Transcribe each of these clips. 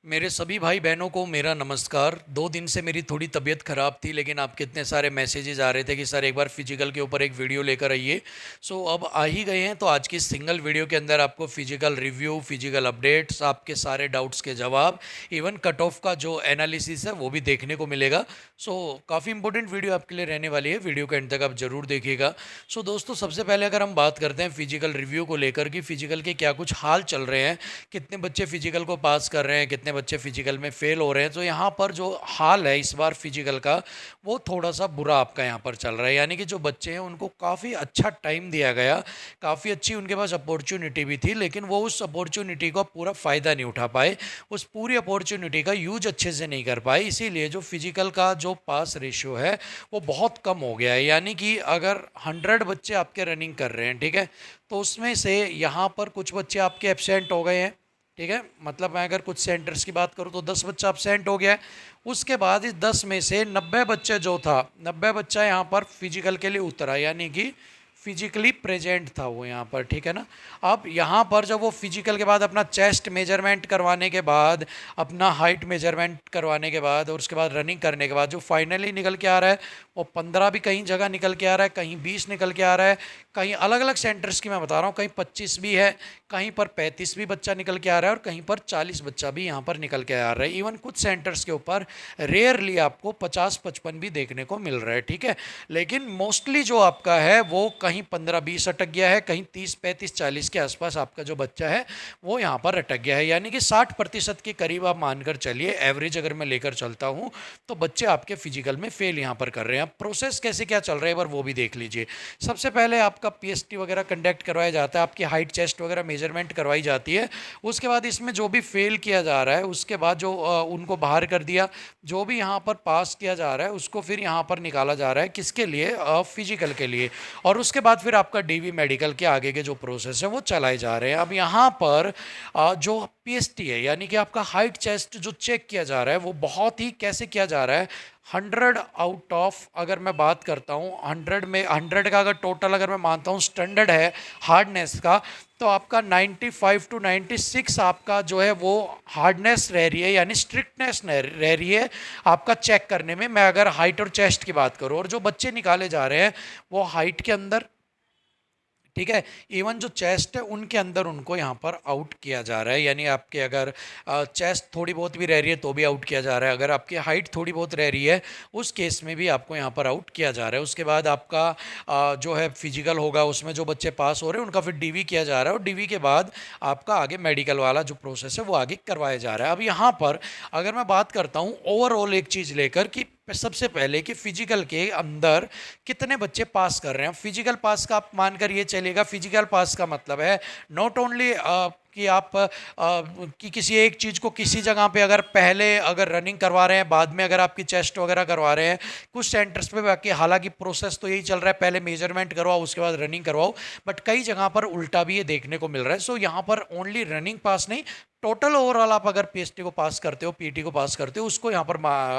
मेरे सभी भाई बहनों को मेरा नमस्कार। 2 दिन से मेरी थोड़ी तबीयत ख़राब थी, लेकिन आपके इतने सारे मैसेजेस आ रहे थे कि सर एक बार फिजिकल के ऊपर एक वीडियो लेकर आइए। सो अब आ ही गए हैं, तो आज की सिंगल वीडियो के अंदर आपको फिजिकल रिव्यू, फिजिकल अपडेट्स, आपके सारे डाउट्स के जवाब, इवन कट ऑफ का जो एनालिसिस है वो भी देखने को मिलेगा। सो काफ़ी इंपॉर्टेंट वीडियो आपके लिए रहने वाली है, वीडियो के एंड तक आप ज़रूर देखिएगा। सो दोस्तों, सबसे पहले अगर हम बात करते हैं फिजिकल रिव्यू को लेकर कि फिजिकल के क्या कुछ हाल चल रहे हैं, कितने बच्चे फिजिकल को पास कर रहे हैं, कितने बच्चे फिजिकल में फेल हो रहे हैं। तो यहाँ पर जो हाल है इस बार फिजिकल का, वो थोड़ा सा बुरा आपका यहाँ पर चल रहा है। यानी कि जो बच्चे हैं उनको काफ़ी अच्छा टाइम दिया गया, काफ़ी अच्छी उनके पास अपॉर्चुनिटी भी थी, लेकिन वो उस अपॉर्चुनिटी का पूरा फ़ायदा नहीं उठा पाए, उस पूरी अपॉर्चुनिटी का यूज अच्छे से नहीं कर पाए। इसीलिए जो फिजिकल का जो पास रेशियो है वो बहुत कम हो गया है। यानी कि अगर 100 बच्चे आपके रनिंग कर रहे हैं, ठीक है, तो उसमें से यहाँ पर कुछ बच्चे आपके एब्सेंट हो गए हैं। ठीक है, मतलब मैं अगर कुछ सेंटर्स की बात करूँ तो 10 बच्चा absent हो गया है। उसके बाद इस 10 में से 90 बच्चे जो था, 90 बच्चा यहाँ पर फिजिकल के लिए उतरा, यानी कि फिजिकली प्रेजेंट था वो यहाँ पर। ठीक है ना। अब यहाँ पर जब वो फिजिकल के बाद अपना चेस्ट मेजरमेंट करवाने के बाद, अपना हाइट मेजरमेंट करवाने के बाद और उसके बाद रनिंग करने के बाद जो फाइनली निकल के आ रहा है वो 15 भी कहीं जगह निकल के आ रहा है, कहीं 20 निकल के आ रहा है, कहीं अलग अलग सेंटर्स की मैं बता रहा हूँ, कहीं 25 भी है, कहीं पर 35 भी बच्चा निकल के आ रहा है और कहीं पर 40 बच्चा भी यहाँ पर निकल के आ रहा है। इवन कुछ सेंटर्स के ऊपर रेयरली आपको 50-55 भी देखने को मिल रहा है। ठीक है, लेकिन मोस्टली जो आपका है वो कहीं 15-20 अटक गया है, कहीं 30-35-40 के आसपास आपका जो बच्चा है वो यहाँ पर अटक गया है। यानी कि 60% के करीब आप मानकर चलिए, एवरेज अगर मैं लेकर चलता हूँ तो बच्चे आपके फिजिकल में फेल यहाँ पर कर रहे हैं। अब प्रोसेस कैसे क्या चल रहा है एक बार वो भी देख लीजिए। सबसे पहले आपका पीएसटी वगैरह कंडक्ट करवाया जाता है, आपकी हाइट चेस्ट वगैरह मेजरमेंट करवाई जाती है। उसके बाद इसमें जो भी फेल किया जा रहा है उसके बाद जो उनको बाहर कर दिया, जो भी यहाँ पर पास किया जा रहा है उसको फिर यहाँ पर निकाला जा रहा है, किसके लिए, फिजिकल के लिए। और उसके बाद फिर आपका डीवी मेडिकल के आगे के जो प्रोसेस है वो चलाए जा रहे हैं। अब यहाँ पर जो पीएसटी है, यानी कि आपका हाइट चेस्ट जो चेक किया जा रहा है वो बहुत ही कैसे किया जा रहा है, 100 आउट ऑफ अगर मैं बात करता हूँ 100 में, 100 का अगर टोटल अगर मैं मानता हूँ स्टैंडर्ड है हार्डनेस का, तो आपका 95 to 96 आपका जो है वो हार्डनेस रह रही है, यानी स्ट्रिक्टनेस रह रही है आपका चेक करने में। मैं अगर हाइट और चेस्ट की बात करूँ, और जो बच्चे निकाले जा रहे हैं वो हाइट के अंदर, ठीक है, इवन जो चेस्ट है उनके अंदर उनको यहाँ पर आउट किया जा रहा है। यानी आपके अगर चेस्ट थोड़ी बहुत भी रह रही है तो भी आउट किया जा रहा है, अगर आपकी हाइट थोड़ी बहुत रह रही है उस केस में भी आपको यहाँ पर आउट किया जा रहा है। उसके बाद आपका जो है फिजिकल होगा, उसमें जो बच्चे पास हो रहे हैं उनका फिर डीवी किया जा रहा है, और डीवी के बाद आपका आगे मेडिकल वाला जो प्रोसेस है वो आगे करवाया जा रहा है। अब यहाँ पर अगर मैं बात करता हूँ ओवरऑल एक चीज़ लेकर कि सबसे पहले कि फिजिकल के अंदर कितने बच्चे पास कर रहे हैं। फिजिकल पास का आप मानकर ये चलेगा, फिजिकल पास का मतलब है नॉट ओनली कि आप कि किसी एक चीज़ को किसी जगह पे अगर पहले अगर रनिंग करवा रहे हैं, बाद में अगर आपकी चेस्ट वगैरह करवा रहे हैं, कुछ सेंटर्स पे बाकी हालांकि प्रोसेस तो यही चल रहा है, पहले मेजरमेंट करवाओ उसके बाद रनिंग करवाओ, बट कई जगह पर उल्टा भी ये देखने को मिल रहा है। सो यहाँ पर ओनली रनिंग पास नहीं, टोटल ओवरऑल आप अगर पीएसटी को पास करते हो, पीटी को पास करते हो, उसको यहाँ पर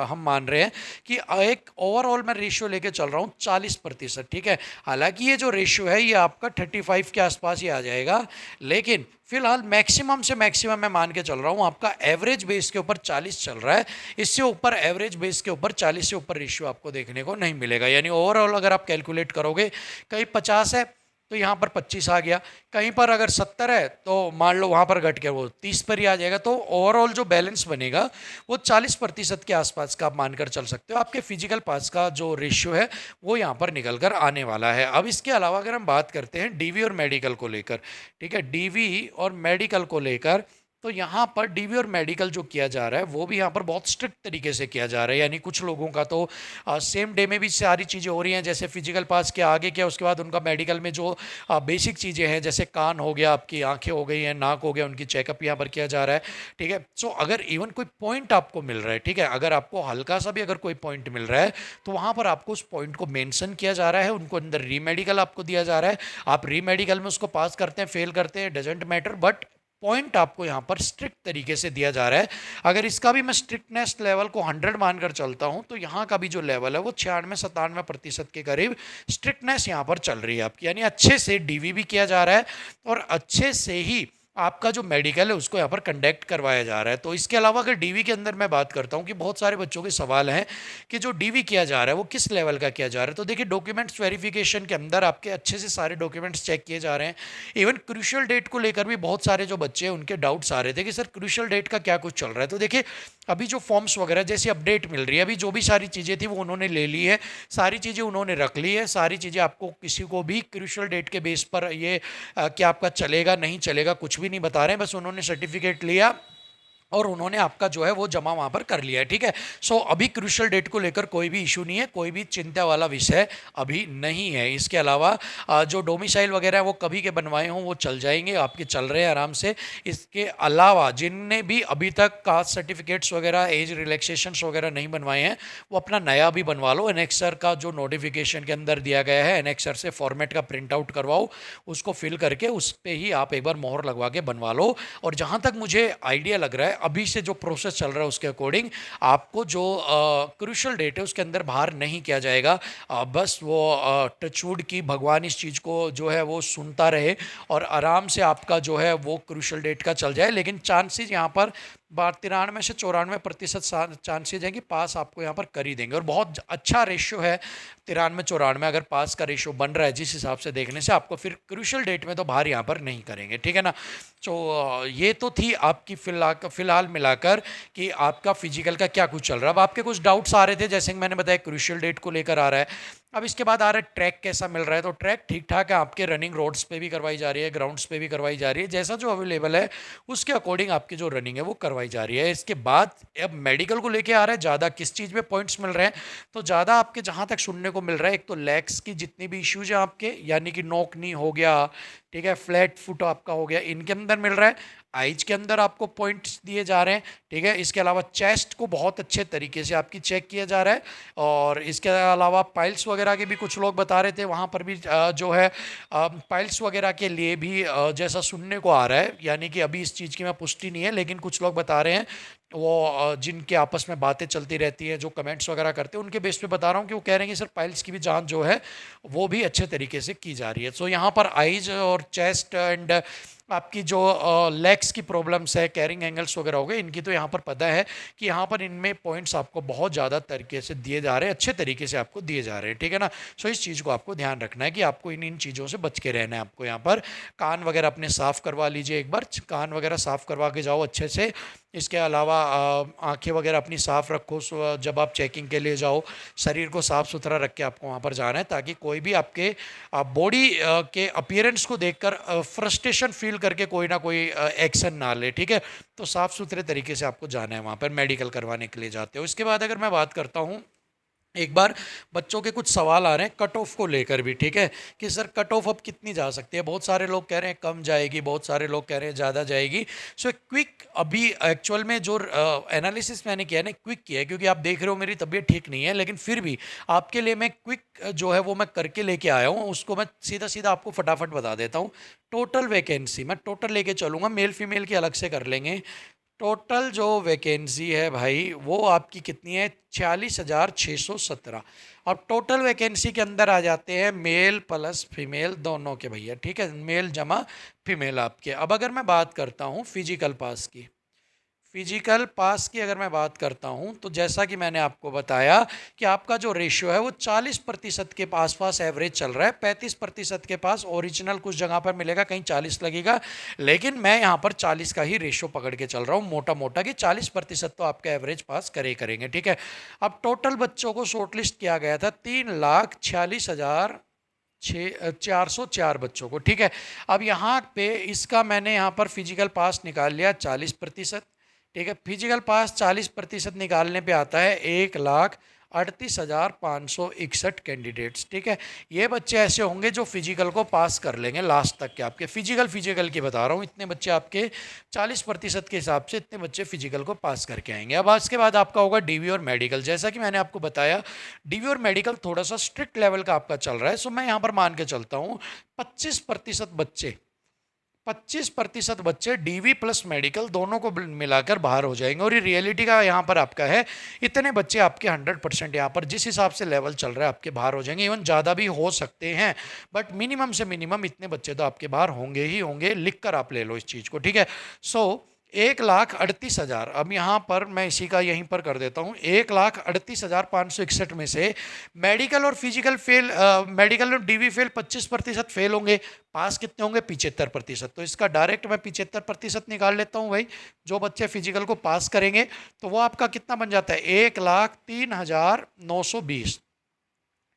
हम मान रहे हैं कि एक ओवरऑल मैं रेशियो लेके चल रहा हूँ 40%। ठीक है, हालांकि ये जो रेशियो है ये आपका 35 के आसपास ही आ जाएगा, लेकिन फिलहाल मैक्सिमम से मैक्सिमम मैं मान के चल रहा हूँ आपका एवरेज बेस के ऊपर 40 चल रहा है। इससे ऊपर एवरेज बेस के ऊपर 40 से ऊपर रेशियो आपको देखने को नहीं मिलेगा। यानी ओवरऑल अगर आप कैलकुलेट करोगे, कहीं 50 है तो यहाँ पर 25 आ गया, कहीं पर अगर 70 है तो मान लो वहाँ पर घट के वो 30 पर ही आ जाएगा। तो ओवरऑल जो बैलेंस बनेगा वो 40% के आसपास का आप मानकर चल सकते हो। आपके फिजिकल पास का जो रेशियो है वो यहाँ पर निकल कर आने वाला है। अब इसके अलावा अगर हम बात करते हैं डीवी और मेडिकल को लेकर, ठीक है, डीवी और मेडिकल को लेकर, तो यहाँ पर डीवी और मेडिकल जो किया जा रहा है वो भी यहाँ पर बहुत स्ट्रिक्ट तरीके से किया जा रहा है। यानी कुछ लोगों का तो सेम डे में भी सारी चीज़ें हो रही हैं, जैसे फिजिकल पास के आगे किया उसके बाद उनका मेडिकल में जो बेसिक चीज़ें हैं, जैसे कान हो गया, आपकी आंखें हो गई हैं, नाक हो गया, उनकी चेकअप यहाँ पर किया जा रहा है। ठीक है, सो अगर इवन कोई पॉइंट आपको मिल रहा है, ठीक है, अगर आपको हल्का सा भी अगर कोई पॉइंट मिल रहा है तो वहाँ पर आपको उस पॉइंट को मेंशन किया जा रहा है, उनको अंदर री मेडिकल आपको दिया जा रहा है। आप री मेडिकल में उसको पास करते हैं, फेल करते हैं, डजेंट मैटर, बट पॉइंट आपको यहाँ पर स्ट्रिक्ट तरीके से दिया जा रहा है। अगर इसका भी मैं स्ट्रिक्टनेस लेवल को 100 मानकर चलता हूँ तो यहाँ का भी जो लेवल है वो 96-97% के करीब स्ट्रिक्टनेस यहाँ पर चल रही है आपकी। यानी अच्छे से डीवी भी किया जा रहा है और अच्छे से ही आपका जो मेडिकल है उसको यहाँ पर कंडक्ट करवाया जा रहा है। तो इसके अलावा अगर डीवी के अंदर मैं बात करता हूँ कि बहुत सारे बच्चों के सवाल हैं कि जो डीवी किया जा रहा है वो किस लेवल का किया जा रहा है। तो देखिए, डॉक्यूमेंट्स वेरिफिकेशन के अंदर आपके अच्छे से सारे डॉक्यूमेंट्स चेक किए जा रहे हैं। इवन क्रूशियल डेट को लेकर भी बहुत सारे जो बच्चे हैं उनके डाउट्स आ रहे थे कि सर क्रूशियल डेट का क्या कुछ चल रहा है। तो देखिए, अभी जो फॉर्म्स वगैरह जैसी अपडेट मिल रही है, अभी जो भी सारी चीज़ें थी वो उन्होंने ले ली है, सारी चीज़ें उन्होंने रख ली है, सारी चीज़ें आपको किसी को भी क्रूशियल डेट के बेस पर ये क्या आपका चलेगा नहीं चलेगा कुछ भी नहीं बता रहे हैं। बस उन्होंने सर्टिफिकेट लिया और उन्होंने आपका जो है वो जमा वहाँ पर कर लिया है, ठीक है। सो अभी क्रूशियल डेट को लेकर कोई भी इशू नहीं है, कोई भी चिंता वाला विषय अभी नहीं है। इसके अलावा जो डोमिसाइल वगैरह है वो कभी के बनवाए हों वो चल जाएंगे, आपके चल रहे हैं आराम से। इसके अलावा जिनने भी अभी तक कास्ट सर्टिफिकेट्स वगैरह, एज रिलैक्सेशंस वगैरह नहीं बनवाए हैं, वो अपना नया भी बनवा लो। एनेक्सर का जो नोटिफिकेशन के अंदर दिया गया है, एनेक्सर से फॉर्मेट का प्रिंट आउट करवाओ, उसको फिल करके उस पर ही आप एक बार मोहर लगवा के बनवा लो। और जहाँ तक मुझे आइडिया लग रहा है अभी से जो प्रोसेस चल रहा है उसके अकॉर्डिंग आपको जो क्रूशियल डेट है उसके अंदर बाहर नहीं किया जाएगा। बस वो टचवुड की भगवान इस चीज़ को जो है वो सुनता रहे और आराम से आपका जो है वो क्रूशियल डेट का चल जाए। लेकिन चांसेस यहाँ पर 93 से 94% चांसेज हैं कि पास आपको यहाँ पर कर ही देंगे। और बहुत अच्छा रेशियो है 93-94, अगर पास का रेशियो बन रहा है जिस हिसाब से देखने से, आपको फिर क्रूशियल डेट में तो बाहर यहाँ पर नहीं करेंगे, ठीक है ना। तो ये तो थी आपकी फिलहाल मिलाकर कि आपका फिजिकल का क्या कुछ चल रहा है। अब आपके कुछ डाउट्स आ रहे थे, जैसे कि मैंने बताया क्रूशियल डेट को लेकर आ रहा है। अब इसके बाद आ रहा है ट्रैक कैसा मिल रहा है। तो ट्रैक ठीक ठाक है, आपके रनिंग रोड्स पे भी करवाई जा रही है, ग्राउंड्स पे भी करवाई जा रही है, जैसा जो अवेलेबल है उसके अकॉर्डिंग आपकी जो रनिंग है वो करवाई जा रही है। इसके बाद अब मेडिकल को लेके आ रहा है, ज़्यादा किस चीज़ में पॉइंट्स मिल रहे हैं। तो ज़्यादा आपके जहाँ तक सुनने को मिल रहा है, एक तो लेग्स की जितनी भी इश्यूज हैं आपके, यानी कि नोक नी हो गया, ठीक है, फ्लैट फुट आपका हो गया, इनके अंदर मिल रहा है। आइज के अंदर आपको पॉइंट्स दिए जा रहे हैं, ठीक है। इसके अलावा चेस्ट को बहुत अच्छे तरीके से आपकी चेक किया जा रहा है। और इसके अलावा पाइल्स वगैरह के भी कुछ लोग बता रहे थे, वहाँ पर भी जो है पाइल्स वगैरह के लिए भी जैसा सुनने को आ रहा है, यानी कि अभी इस चीज़ की मैं पुष्टि नहीं है, लेकिन कुछ लोग बता रहे हैं, वो जिनके आपस में बातें चलती रहती हैं, जो कमेंट्स वगैरह करते हैं, उनके बेस पे बता रहा हूँ कि वो कह रहे हैं कि सर पाइल्स की भी जांच जो है वो भी अच्छे तरीके से की जा रही है। सो यहाँ पर आइज और चेस्ट एंड आपकी जो लेग्स की प्रॉब्लम्स है, कैरिंग एंगल्स वगैरह हो गए, इनकी तो यहाँ पर पता है कि यहाँ पर इनमें पॉइंट्स आपको बहुत ज़्यादा तरीके से दिए जा रहे हैं, अच्छे तरीके से आपको दिए जा रहे हैं, ठीक है ना। सो इस चीज़ को आपको ध्यान रखना है कि आपको इन चीज़ों से बच के रहना है। आपको यहाँ पर कान वगैरह अपने साफ़ करवा लीजिए, एक बार कान वगैरह साफ़ करवा के जाओ अच्छे से। इसके अलावा आंखें वगैरह अपनी साफ़ रखो, जब आप चेकिंग के लिए जाओ शरीर को साफ़ सुथरा रख के आपको वहाँ पर जाना है, ताकि कोई भी आपके बॉडी के अपीयरेंस को देखकर फ्रस्ट्रेशन फील करके कोई ना कोई एक्शन ना ले, ठीक है। तो साफ़ सुथरे तरीके से आपको जाना है वहाँ पर, मेडिकल करवाने के लिए जाते हो। इसके बाद अगर मैं बात करता हूँ, एक बार बच्चों के कुछ सवाल आ रहे हैं कट ऑफ को लेकर भी, ठीक है, कि सर कट ऑफ अब कितनी जा सकती है। बहुत सारे लोग कह रहे हैं कम जाएगी, बहुत सारे लोग कह रहे हैं ज़्यादा जाएगी। सो क्विक अभी एक्चुअल में जो एनालिसिस मैंने किया ना, क्विक किया है, क्योंकि आप देख रहे हो मेरी तबीयत ठीक नहीं है, लेकिन फिर भी आपके लिए मैं क्विक जो है वो मैं करके लेके आया हूँ, उसको मैं सीधा सीधा आपको फटाफट बता देता हूँ। टोटल वैकेंसी मैं टोटल लेके चलूँगा, मेल फीमेल की अलग से कर लेंगे। टोटल जो वैकेंसी है भाई वो आपकी कितनी है, 46,617। और टोटल वैकेंसी के अंदर आ जाते हैं मेल प्लस फीमेल दोनों के भैया, ठीक है, मेल जमा फीमेल आपके। अब अगर मैं बात करता हूँ फिजिकल पास की, फिजिकल पास की अगर मैं बात करता हूं, तो जैसा कि मैंने आपको बताया कि आपका जो रेशियो है वो 40% के आसपास एवरेज चल रहा है। 35% के पास ओरिजिनल कुछ जगह पर मिलेगा, कहीं 40 लगेगा, लेकिन मैं यहां पर 40 का ही रेशियो पकड़ के चल रहा हूं मोटा मोटा, कि 40% तो आपका एवरेज पास करेंगे, ठीक है। अब टोटल बच्चों को शॉर्टलिस्ट किया गया था 3,46,404 बच्चों को, ठीक है। अब यहाँ पे इसका मैंने यहाँ पर फिजिकल पास निकाल लिया 40%, ठीक है। फिजिकल पास 40% निकालने पे आता है 1,38,561 कैंडिडेट्स, ठीक है। ये बच्चे ऐसे होंगे जो फिजिकल को पास कर लेंगे लास्ट तक के, आपके फिजिकल की बता रहा हूँ, इतने बच्चे आपके 40% के हिसाब से इतने बच्चे फिजिकल को पास करके आएंगे। अब इसके बाद आपका होगा डीवी और मेडिकल। जैसा कि मैंने आपको बताया डीवी और मेडिकल थोड़ा सा स्ट्रिक्ट लेवल का आपका चल रहा है, सो मैं यहाँ पर मान के चलता हूँ 25% बच्चे 25% बच्चे डीवी प्लस मेडिकल दोनों को मिलाकर बाहर हो जाएंगे। और ये रियलिटी का यहाँ पर आपका है, इतने बच्चे आपके 100% यहाँ पर जिस हिसाब से लेवल चल रहा है आपके बाहर हो जाएंगे। इवन ज़्यादा भी हो सकते हैं, बट मिनिमम से मिनिमम इतने बच्चे तो आपके बाहर होंगे ही होंगे। लिख कर आप ले लो इस चीज़ को, ठीक है। सो 1,38,000, अब यहाँ पर मैं इसी का यहीं पर कर देता हूँ, 1,38,561 में से मेडिकल और फिजिकल फेल, मेडिकल और डीवी फेल 25% फेल होंगे, पास कितने होंगे 75%। तो इसका डायरेक्ट मैं 75% निकाल लेता हूँ भाई। जो बच्चे फिजिकल को पास करेंगे तो वो आपका कितना बन जाता है, 1,03,920,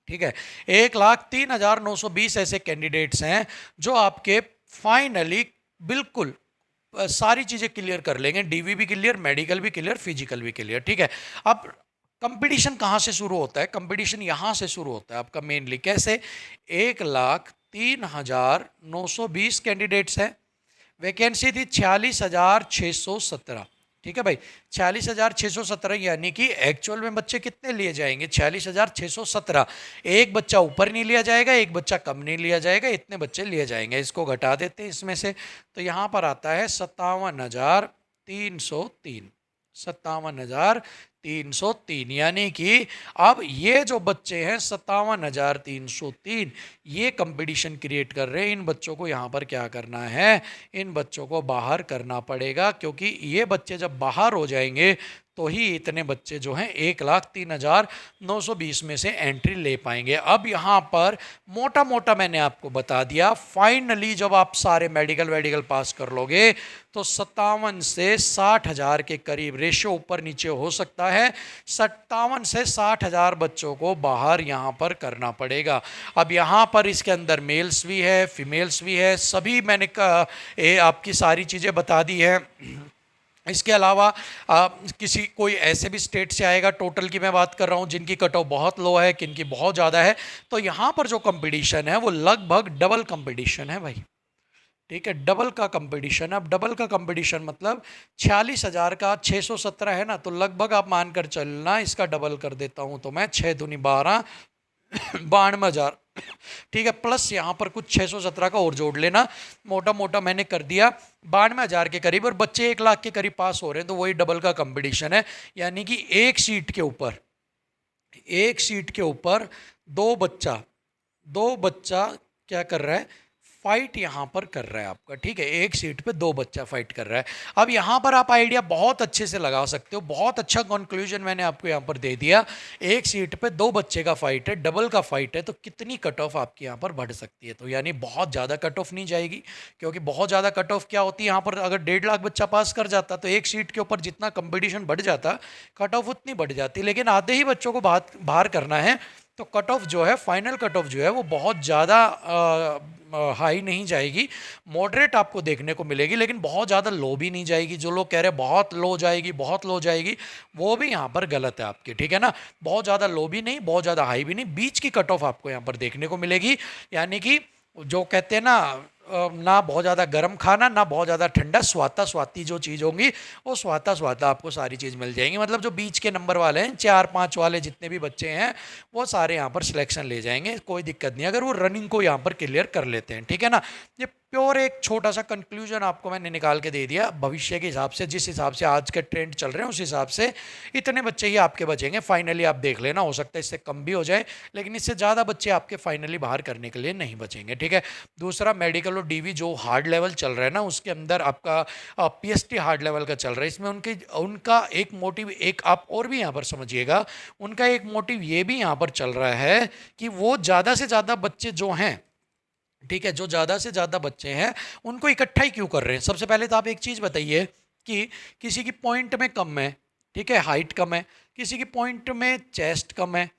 ठीक है। 1,03,920 ऐसे कैंडिडेट्स हैं जो आपके फाइनली बिल्कुल सारी चीज़ें क्लियर कर लेंगे, डीवी भी क्लियर, मेडिकल भी क्लियर, फिजिकल भी क्लियर, ठीक है। अब कंपटीशन कहाँ से शुरू होता है, कंपटीशन यहाँ से शुरू होता है आपका मेनली। कैसे, 1,03,920 कैंडिडेट्स हैं, वैकेंसी थी 46,617, ठीक है भाई। 46,617 यानी कि एक्चुअल में बच्चे कितने लिए जाएंगे, 46,617। एक बच्चा ऊपर नहीं लिया जाएगा, एक बच्चा कम नहीं लिया जाएगा, इतने बच्चे लिए जाएंगे। इसको घटा देते हैं इसमें से, तो यहाँ पर आता है 57,303, 57,303। यानी कि अब ये जो बच्चे हैं 57,303, ये कंपटीशन क्रिएट कर रहे हैं। इन बच्चों को यहाँ पर क्या करना है, इन बच्चों को बाहर करना पड़ेगा, क्योंकि ये बच्चे जब बाहर हो जाएंगे तो ही इतने बच्चे जो हैं 1,03,920 में से एंट्री ले पाएंगे। अब यहाँ पर मोटा मोटा मैंने आपको बता दिया, फाइनली जब आप सारे मेडिकल पास कर लोगे तो 57 से 60,000 के करीब रेशियो ऊपर नीचे हो सकता है। 57 से 60,000 बच्चों को बाहर यहाँ पर करना पड़ेगा। अब यहाँ पर इसके अंदर मेल्स भी है, फीमेल्स भी है, सभी मैंने आपकी सारी चीज़ें बता दी है। इसके अलावा किसी कोई ऐसे भी स्टेट से आएगा, टोटल की मैं बात कर रहा हूँ, जिनकी कट ऑफ बहुत लो है, किनकी बहुत ज़्यादा है। तो यहाँ पर जो कंपटीशन है वो लगभग डबल कंपटीशन है भाई, ठीक है, डबल का कंपटीशन। अब डबल का कंपटीशन मतलब 46,000 का 617 है ना, तो लगभग आप मानकर चलना, इसका डबल कर देता हूँ तो मैं 6 दूनी 12, 92,000, ठीक है, प्लस यहाँ पर कुछ 617 का और जोड़ लेना, मोटा मोटा मैंने कर दिया 92,000 के करीब। और बच्चे 1 लाख के करीब पास हो रहे हैं, तो वही डबल का कंपटीशन है। यानी कि एक सीट के ऊपर दो बच्चा क्या कर रहा है, फाइट यहाँ पर कर रहा है आपका, ठीक है, एक सीट पे 2 बच्चा फाइट कर रहा है। अब यहाँ पर आप आइडिया बहुत अच्छे से लगा सकते हो, बहुत अच्छा कंक्लूजन मैंने आपको यहाँ पर दे दिया। एक सीट पे 2 बच्चे का फाइट है, डबल का फाइट है, तो कितनी कट ऑफ आपकी यहाँ पर बढ़ सकती है। तो यानी बहुत ज़्यादा कट ऑफ नहीं जाएगी, क्योंकि बहुत ज़्यादा कट ऑफ क्या होती है यहाँ पर, अगर 1.5 लाख बच्चा पास कर जाता तो एक सीट के ऊपर जितना कंपटीशन बढ़ जाता, कट ऑफ उतनी बढ़ जाती। लेकिन आधे ही बच्चों को बाहर करना है, तो कट ऑफ जो है, फाइनल कट ऑफ जो है वो बहुत ज़्यादा हाई नहीं जाएगी, मॉडरेट आपको देखने को मिलेगी, लेकिन बहुत ज़्यादा लो भी नहीं जाएगी। जो लोग कह रहे हैं बहुत लो जाएगी, बहुत लो जाएगी, वो भी यहाँ पर गलत है आपके, ठीक है ना। बहुत ज़्यादा लो भी नहीं, बहुत ज़्यादा हाई भी नहीं, बीच की कट ऑफ आपको यहाँ पर देखने को मिलेगी। यानी कि जो कहते हैं ना बहुत ज़्यादा गर्म खाना, ना बहुत ज़्यादा ठंडा, स्वाती जो चीज़ होंगी वो स्वाता आपको सारी चीज़ मिल जाएंगी। मतलब जो बीच के नंबर वाले हैं, 4-5 वाले जितने भी बच्चे हैं, वो सारे यहाँ पर सिलेक्शन ले जाएंगे, कोई दिक्कत नहीं, अगर वो रनिंग को यहाँ पर क्लियर कर लेते हैं, ठीक है ना। ये प्योर एक छोटा सा कंक्लूजन आपको मैंने निकाल के दे दिया। भविष्य के हिसाब से, जिस हिसाब से आज के ट्रेंड चल रहे हैं, उस हिसाब से इतने बच्चे ही आपके बचेंगे फाइनली। आप देख लेना, हो सकता है इससे कम भी हो जाए, लेकिन इससे ज़्यादा बच्चे आपके फाइनली बाहर करने के लिए नहीं बचेंगे, ठीक है। दूसरा, मेडिकल और डीवी जो हार्ड लेवल चल रहा है ना, उसके अंदर आपका पीएसटी हार्ड लेवल का चल रहा है। इसमें उनका एक मोटिव, एक आप और भी यहाँ पर समझिएगा, उनका एक मोटिव ये भी यहाँ पर चल रहा है कि वो ज़्यादा से ज़्यादा बच्चे जो हैं, ठीक है, जो ज़्यादा से ज़्यादा बच्चे हैं उनको इकट्ठा ही क्यों कर रहे हैं। सबसे पहले तो आप एक चीज़ बताइए कि किसी की पॉइंट में कम है, ठीक है, हाइट कम है, किसी की पॉइंट में चेस्ट कम है,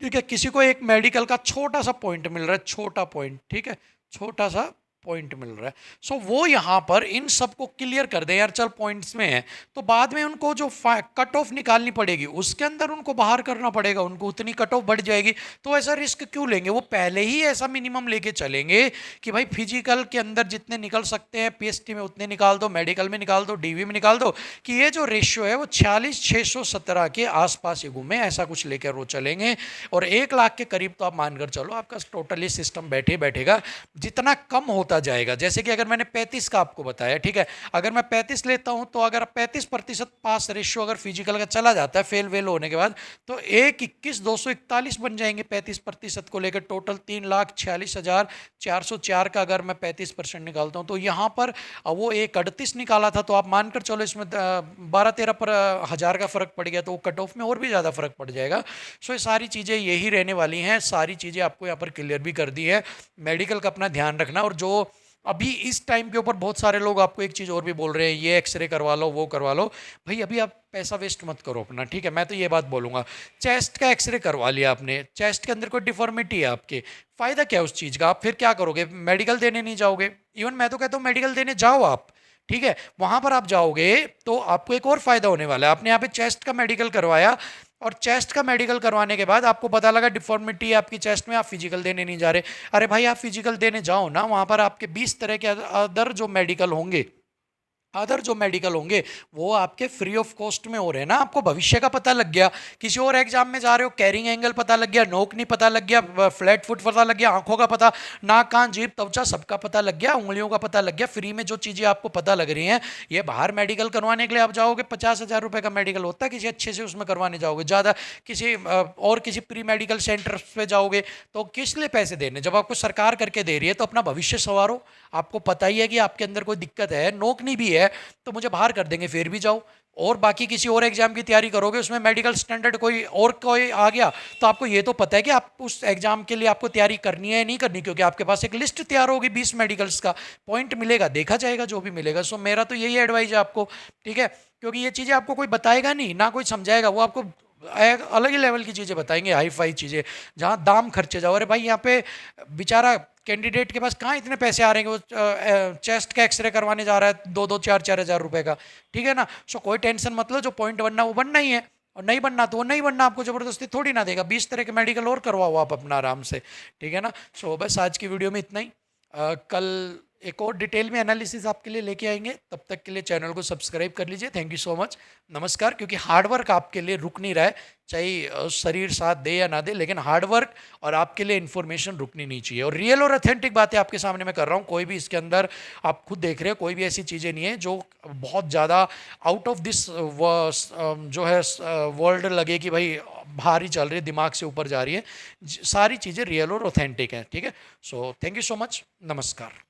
ठीक है, किसी को एक मेडिकल का छोटा सा पॉइंट मिल रहा है, छोटा पॉइंट, ठीक है, छोटा सा पॉइंट मिल रहा है। सो वो यहाँ पर इन सबको क्लियर कर दे यार, चल पॉइंट्स में है, तो बाद में उनको जो कट ऑफ निकालनी पड़ेगी उसके अंदर उनको बाहर करना पड़ेगा, उनको उतनी कट ऑफ बढ़ जाएगी। तो ऐसा रिस्क क्यों लेंगे, वो पहले ही ऐसा मिनिमम लेके चलेंगे कि भाई फिजिकल के अंदर जितने निकल सकते हैं पीएसटी में उतने निकाल दो, मेडिकल में निकाल दो, डीवी में निकाल दो, कि ये जो रेशियो है वो 46,617 के आसपास ही घूमे, ऐसा कुछ लेकर वो चलेंगे। और 1 लाख के करीब तो आप मानकर चलो आपका टोटली सिस्टम बैठेगा। जितना कम होता होता जाएगा। जैसे कि अगर मैंने 35 का आपको बताया, ठीक है, अगर मैं 35 लेता हूं तो अगर 35% पास रेशियो अगर फिजिकल का चला जाता है फेल वेल होने के बाद, तो 1,21,241 बन जाएंगे 35% को लेकर। टोटल 3,46,404 का अगर मैं 35% निकालता हूं तो यहाँ पर वो 1,38 निकाला था, तो आप मानकर चलो इसमें 12-13 पर हजार का फर्क पड़ गया, तो वो कट ऑफ में और भी ज़्यादा फर्क पड़ जाएगा। सो ये सारी चीज़ें यही रहने वाली हैं, सारी चीज़ें आपको यहाँ पर क्लियर भी कर दी है। मेडिकल का अपना ध्यान रखना। और जो अभी इस टाइम के ऊपर बहुत सारे लोग आपको एक चीज़ और भी बोल रहे हैं, ये एक्सरे करवा लो, वो करवा लो, भाई अभी आप पैसा वेस्ट मत करो अपना, ठीक है। मैं तो ये बात बोलूँगा, चेस्ट का एक्सरे करवा लिया आपने, चेस्ट के अंदर कोई डिफॉर्मिटी है आपके, फ़ायदा क्या उस चीज़ का? आप फिर क्या करोगे? मेडिकल देने नहीं जाओगे? इवन मैं तो कहता हूँ मेडिकल देने जाओ आप, ठीक है। वहां पर आप जाओगे तो आपको एक और फायदा होने वाला है। आपने यहाँ पे चेस्ट का मेडिकल करवाया, और चेस्ट का मेडिकल करवाने के बाद आपको पता लगा डिफॉर्मिटी है आपकी चेस्ट में, आप फिजिकल देने नहीं जा रहे। अरे भाई आप फिजिकल देने जाओ ना, वहां पर आपके 20 तरह के अदर जो मेडिकल होंगे, वो आपके फ्री ऑफ कॉस्ट में हो रहे हैं ना। आपको भविष्य का पता लग गया, किसी और एग्जाम में जा रहे हो, कैरिंग एंगल पता लग गया, नोक नहीं पता लग गया, फ्लैट फुट पता लग गया, आंखों का पता, नाक कान जीभ त्वचा सबका पता लग गया, उंगलियों का पता लग गया। फ्री में जो चीज़ें आपको पता लग रही हैं, ये बाहर मेडिकल करवाने के लिए आप जाओगे, 50,000 रुपये का मेडिकल होता है, किसी अच्छे से उसमें करवाने जाओगे, ज़्यादा किसी और किसी प्री मेडिकल सेंटर पे जाओगे तो किस लिए पैसे देने, जब आपको सरकार करके दे रही है। तो अपना भविष्य संवारो। आपको पता ही है कि आपके अंदर कोई दिक्कत है, नोक नहीं भी है, तो मुझे बाहर कर देंगे, फिर भी जाओ। और बाकी किसी और एग्जाम की तैयारी करोगे, उसमें मेडिकल स्टैंडर्ड कोई आ गया, तो आपको ये तो पता है कि आप उस एग्जाम के लिए आपको तैयारी करनी है या नहीं करनी, क्योंकि आपके पास एक लिस्ट तैयार होगी 20 मेडिकल्स का, पॉइंट मिलेगा, देखा जाएगा जो भी मिलेगा। सो मेरा तो यही एडवाइस है आपको, ठीक है, क्योंकि ये चीज़ें आपको कोई बताएगा नहीं ना, कोई समझाएगा, वो आपको अलग ही लेवल की चीज़ें बताएंगे, हाई फाई चीज़ें, जहाँ दाम खर्चे जाओ। अरे भाई यहाँ पे बेचारा कैंडिडेट के पास कहाँ इतने पैसे आ रहे हैं, वो चेस्ट का एक्सरे करवाने जा रहा है 2-4 हज़ार रुपए का, ठीक है ना। सो कोई टेंशन मत लो, जो पॉइंट बनना वो बनना ही है, और नहीं बनना तो वो नहीं बनना, आपको ज़बरदस्ती थोड़ी ना देगा। 20 तरह के मेडिकल और करवाओ आप अपना आराम से, ठीक है ना। सो बस आज की वीडियो में इतना ही। कल एक और डिटेल में एनालिसिस आपके लिए लेके आएंगे, तब तक के लिए चैनल को सब्सक्राइब कर लीजिए। थैंक यू सो मच, नमस्कार। क्योंकि हार्डवर्क आपके लिए रुक नहीं रहा है, चाहे शरीर साथ दे या ना दे, लेकिन हार्डवर्क और आपके लिए इन्फॉर्मेशन रुकनी नहीं चाहिए। और रियल और ऑथेंटिक बातें आपके सामने मैं कर रहा हूँ, कोई भी इसके अंदर आप खुद देख रहे हो, कोई भी ऐसी चीज़ें नहीं है जो बहुत ज़्यादा आउट ऑफ दिस जो है वर्ल्ड लगे कि भाई बाहर ही चल रही है, दिमाग से ऊपर जा रही है। सारी चीज़ें रियल और ऑथेंटिक हैं, ठीक है। So thank you so much, नमस्कार।